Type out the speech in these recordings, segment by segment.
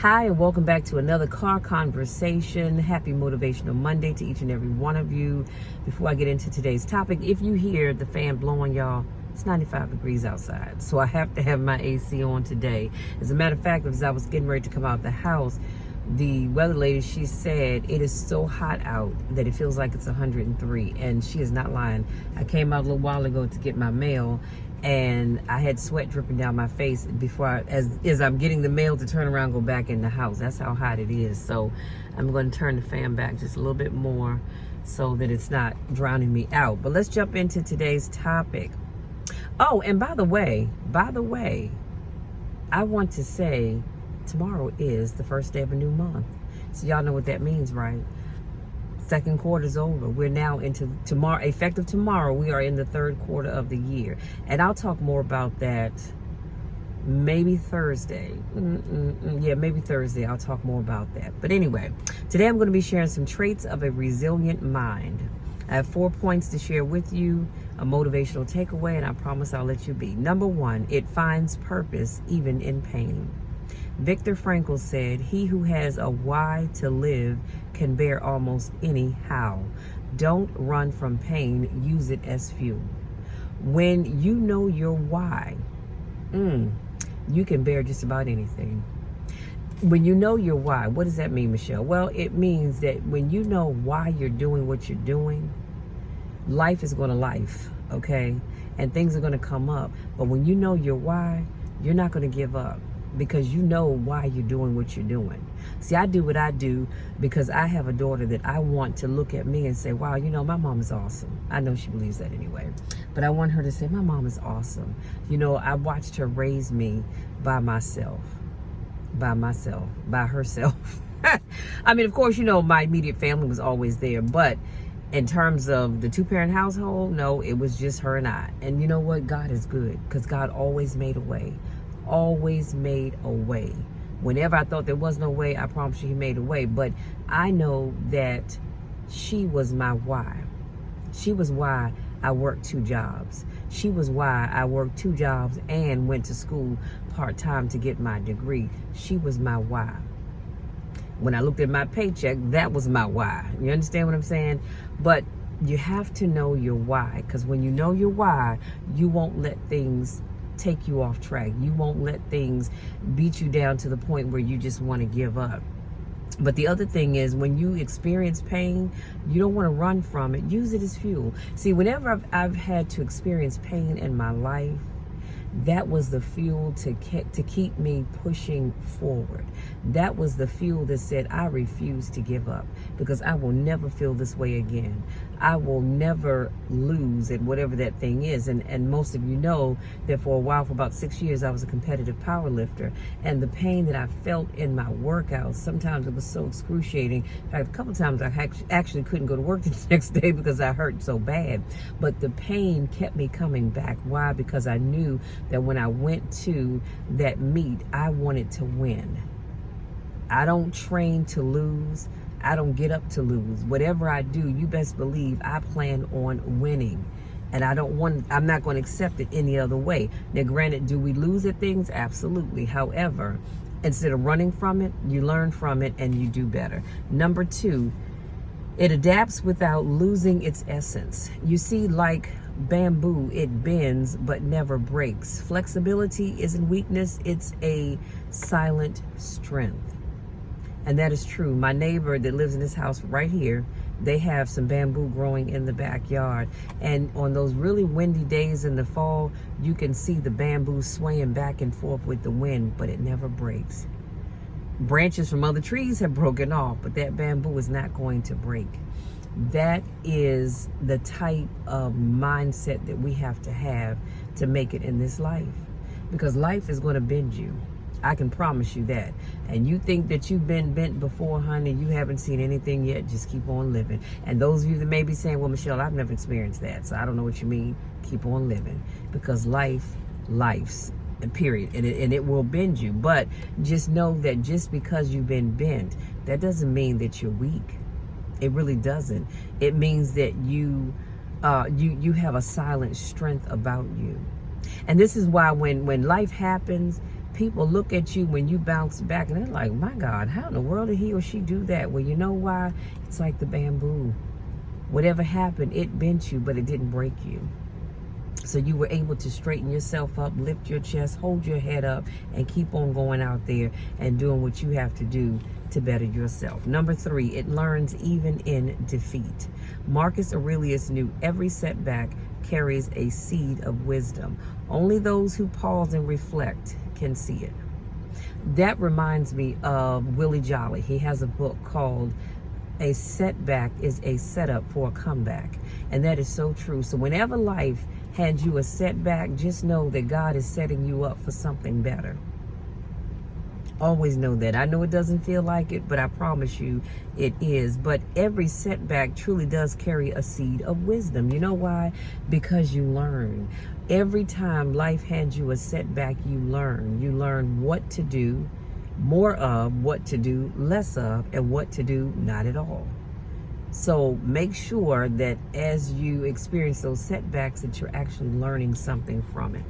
Hi, and welcome back to another car conversation. Happy Motivational Monday to each and every one of you. Before I get into today's topic, if you hear the fan blowing, y'all, it's 95 degrees outside, so I have to have my AC on today. As a matter of fact, as I was getting ready to come out the house, the weather lady, she said it is so hot out that it feels like it's 103, and she is not lying. I came out a little while ago to get my mail, and I had sweat dripping down my face before as I'm getting the mail to turn around and go back in the house. That's how hot it is. So I'm going to turn the fan back just a little bit more so that it's not drowning me out. But let's jump into today's topic. Oh, and by the way, I want to say tomorrow is the first day of a new month. So y'all know what that means, right? Second quarter's over. We're now into tomorrow. Effective tomorrow, we are in the third quarter of the year. And I'll talk more about that maybe Thursday. Yeah, maybe Thursday. I'll talk more about that. But anyway, today I'm going to be sharing some traits of a resilient mind. I have 4 points to share with you, a motivational takeaway, and I promise I'll let you be. Number 1, it finds purpose even in pain. Viktor Frankel said, "He who has a why to live can bear almost any how. Don't run from pain, use it as fuel." When you know your why, you can bear just about anything. When you know your why, what does that mean, Michelle? Well, it means that when you know why you're doing what you're doing, life is going to life, okay? And things are going to come up. But when you know your why, you're not going to give up, because you know why you're doing what you're doing. See, I do what I do because I have a daughter that I want to look at me and say, wow, you know, my mom is awesome. I know she believes that anyway. But I want her to say, my mom is awesome. You know, I watched her raise me by herself. I mean, of course, you know, my immediate family was always there. But in terms of the two-parent household, no, it was just her and I. And you know what? God is good, because God always made a way. Always made a way. Whenever I thought there was no way, I promise you, he made a way. But I know that she was my why. She was why I worked 2 jobs. She was why I worked 2 jobs and went to school part-time to get my degree. She was my why. When I looked at my paycheck, that was my why. You understand what I'm saying? But you have to know your why, because when you know your why, you won't let things take you off track. You won't let things beat you down to the point where you just want to give up. But the other thing is, when you experience pain, you don't want to run from it. Use it as fuel. See, whenever I've had to experience pain in my life, that was the fuel to keep me pushing forward. That was the fuel that said, I refuse to give up, because I will never feel this way again. I will never lose at whatever that thing is. And most of you know that for a while, for about 6 years, I was a competitive power lifter. And the pain that I felt in my workouts, sometimes it was so excruciating. In fact, a couple of times I actually couldn't go to work the next day because I hurt so bad. But the pain kept me coming back. Why? Because I knew that when I went to that meet, I wanted to win. I don't train to lose. I don't get up to lose. Whatever I do, you best believe I plan on winning. And I'm not going to accept it any other way. Now, granted, do we lose at things? Absolutely. However, instead of running from it, you learn from it and you do better. Number 2, it adapts without losing its essence. You see, like bamboo, it bends but never breaks. Flexibility isn't weakness, it's a silent strength. And that is true. My neighbor that lives in this house right here, they have some bamboo growing in the backyard. And on those really windy days in the fall, you can see the bamboo swaying back and forth with the wind, but it never breaks. Branches from other trees have broken off, but that bamboo is not going to break. That is the type of mindset that we have to make it in this life. Because life is going to bend you. I can promise you that. And you think that you've been bent before, honey, you haven't seen anything yet. Just keep on living. And those of you that may be saying, well, Michelle, I've never experienced that, so I don't know what you mean. Keep on living. Because life's, period. And it will bend you. But just know that just because you've been bent, that doesn't mean that you're weak. It really doesn't. It means that you have a silent strength about you. And this is why when life happens, People look at you when you bounce back and they're like, my God, how in the world did he or she do that? Well, you know why? It's like the bamboo. Whatever happened, it bent you, but it didn't break you. So you were able to straighten yourself up, lift your chest, hold your head up, and keep on going out there and doing what you have to do to better yourself. Number 3, it learns even in defeat. Marcus Aurelius knew every setback carries a seed of wisdom. Only those who pause and reflect can see it. That reminds me of Willie Jolly. He has a book called A Setback is a Setup for a Comeback. And that is so true. So whenever life hands you a setback, just know that God is setting you up for something better. Always know that. I know it doesn't feel like it, but I promise you it is. But every setback truly does carry a seed of wisdom. You know why? Because you learn. Every time life hands you a setback, you learn. You learn what to do more of, what to do less of, and what to do not at all. So make sure that as you experience those setbacks that you're actually learning something from it.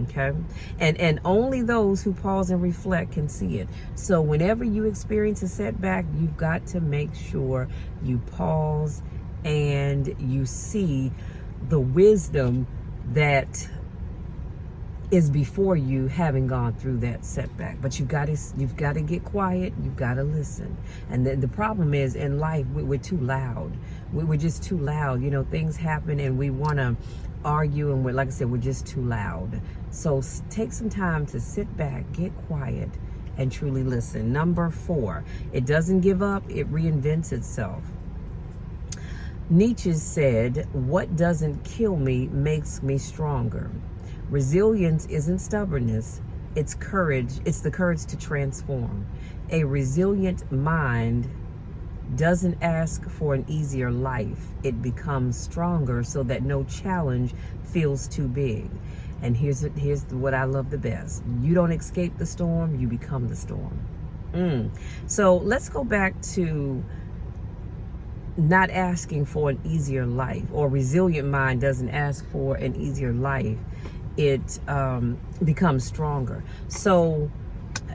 Okay? And only those who pause and reflect can see it. So whenever you experience a setback, you've got to make sure you pause and you see the wisdom that is before you, having gone through that setback. But you've got to get quiet. You've got to listen. And the problem is, in life, we're too loud. We're just too loud. You know, things happen and we want to argue, and like I said, we're just too loud. So take some time to sit back, get quiet, and truly listen. Number 4, it doesn't give up. It reinvents itself. Nietzsche said, "What doesn't kill me makes me stronger." Resilience isn't stubbornness, it's courage. It's the courage to transform. A resilient mind doesn't ask for an easier life. It becomes stronger so that no challenge feels too big. And here's what I love the best. You don't escape the storm, you become the storm. So let's go back to not asking for an easier life, or resilient mind doesn't ask for an easier life. It becomes stronger. So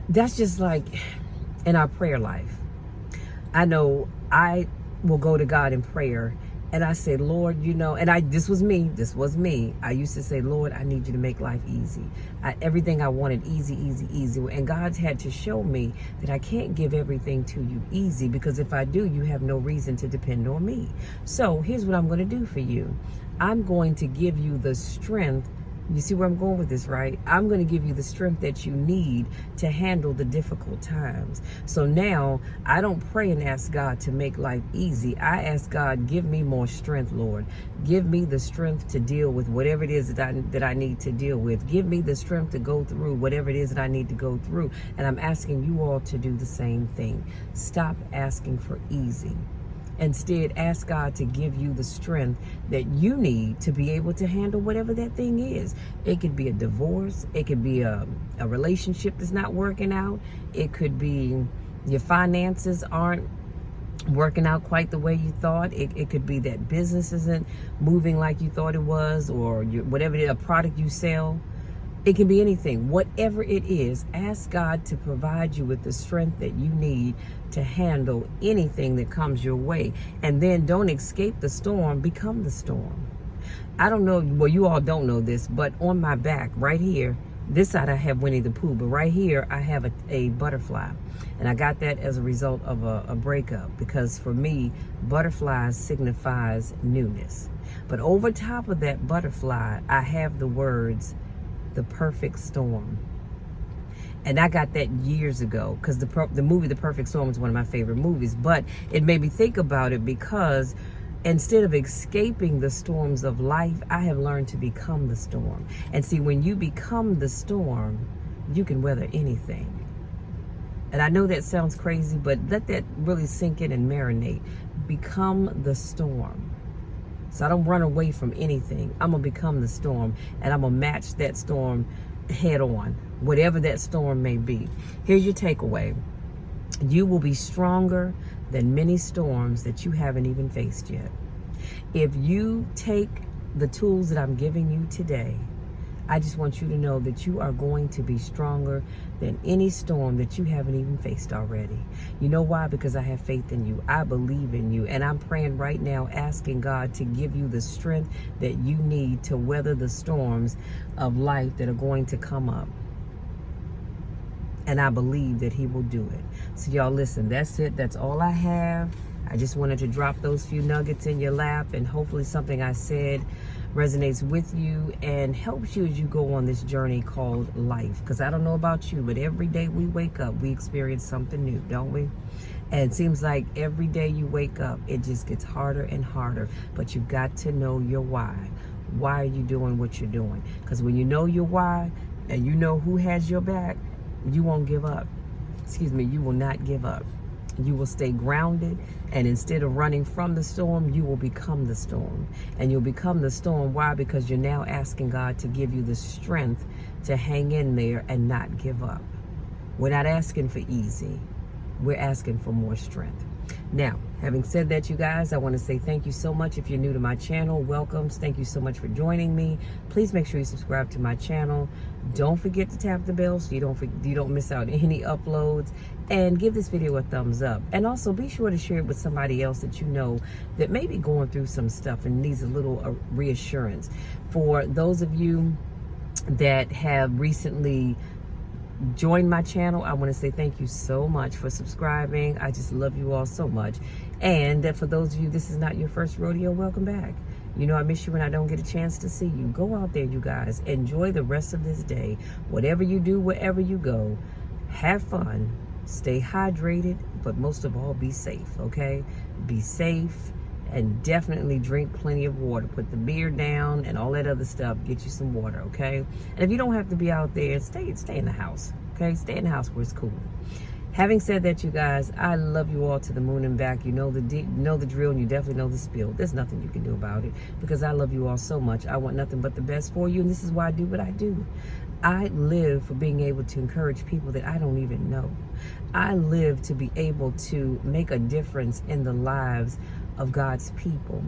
that's just like in our prayer life. I know I will go to God in prayer and I say, Lord, you know, and this was me. I used to say, Lord, I need you to make life easy. Everything I wanted, easy. And God had to show me that I can't give everything to you easy, because if I do, you have no reason to depend on me. So here's what I'm going to do for you. I'm going to give you the strength. You see where I'm going with this, right? I'm going to give you the strength that you need to handle the difficult times. So now I don't pray and ask God to make life easy. I ask God, give me more strength, Lord. Give me the strength to deal with whatever it is that I need to deal with. Give me the strength to go through whatever it is that I need to go through. And I'm asking you all to do the same thing. Stop asking for easy. Instead, ask God to give you the strength that you need to be able to handle whatever that thing is. It could be a divorce. It could be a relationship that's not working out. It could be your finances aren't working out quite the way you thought. It could be that business isn't moving like you thought it was, or whatever a product you sell. It can be anything. Whatever it is, ask God to provide you with the strength that you need to handle anything that comes your way. And then don't escape the storm, become the storm. I don't know, well, you all don't know this, but on my back right here, this side I have Winnie the Pooh, but right here I have a butterfly. And I got that as a result of a breakup, because for me, butterflies signifies newness. But over top of that butterfly, I have the words, the perfect storm. And I got that years ago, because the movie The Perfect Storm is one of my favorite movies. But it made me think about it, because instead of escaping the storms of life, I have learned to become the storm. And see, when you become the storm, you can weather anything. And I know that sounds crazy, but let that really sink in and marinate. Become the storm. So I don't run away from anything. I'm going to become the storm, and I'm going to match that storm head on, whatever that storm may be. Here's your takeaway. You will be stronger than many storms that you haven't even faced yet. If you take the tools that I'm giving you today, I just want you to know that you are going to be stronger than any storm that you haven't even faced already. You know why? Because I have faith in you. I believe in you. And I'm praying right now, asking God to give you the strength that you need to weather the storms of life that are going to come up. And I believe that he will do it. So y'all listen, that's it. That's all I have. I just wanted to drop those few nuggets in your lap, and hopefully something I said resonates with you and helps you as you go on this journey called life. Because I don't know about you, but every day we wake up, we experience something new, don't we? And it seems like every day you wake up, it just gets harder and harder. But you've got to know your why. Why are you doing what you're doing? Because when you know your why and you know who has your back, you won't give up. You will not give up. You will stay grounded, and instead of running from the storm, you will become the storm. And you'll become the storm. Why? Because you're now asking God to give you the strength to hang in there and not give up. We're not asking for easy. We're asking for more strength. Now, having said that, you guys, I want to say thank you so much. If you're new to my channel, welcome. Thank you so much for joining me. Please make sure you subscribe to my channel. Don't forget to tap the bell so you don't miss out any uploads. And give this video a thumbs up. And also be sure to share it with somebody else that you know that may be going through some stuff and needs a little reassurance. For those of you that have recently join my channel, I want to say thank you so much for subscribing. I just love you all so much. And for those of you, this is not your first rodeo, welcome back. You know I miss you when I don't get a chance to see you. Go out there, you guys. Enjoy the rest of this day. Whatever you do, wherever you go, have fun. Stay hydrated, but most of all, be safe, okay? Be safe, and definitely drink plenty of water. Put the beer down and all that other stuff. Get you some water, okay? And if you don't have to be out there, stay in the house, okay? Stay in the house where it's cool. Having said that, you guys, I love you all to the moon and back. You know the drill, and you definitely know the spiel. There's nothing you can do about it because I love you all so much. I want nothing but the best for you, and this is why I do what I do. I live for being able to encourage people that I don't even know. I live to be able to make a difference in the lives of God's people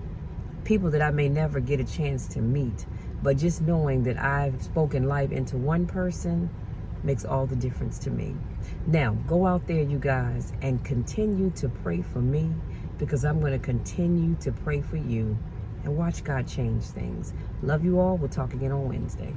that I may never get a chance to meet, but just knowing that I've spoken life into one person makes all the difference to me. Now, go out there, you guys, and continue to pray for me, because I'm going to continue to pray for you and watch God change things. Love you all. We'll talk again on Wednesday.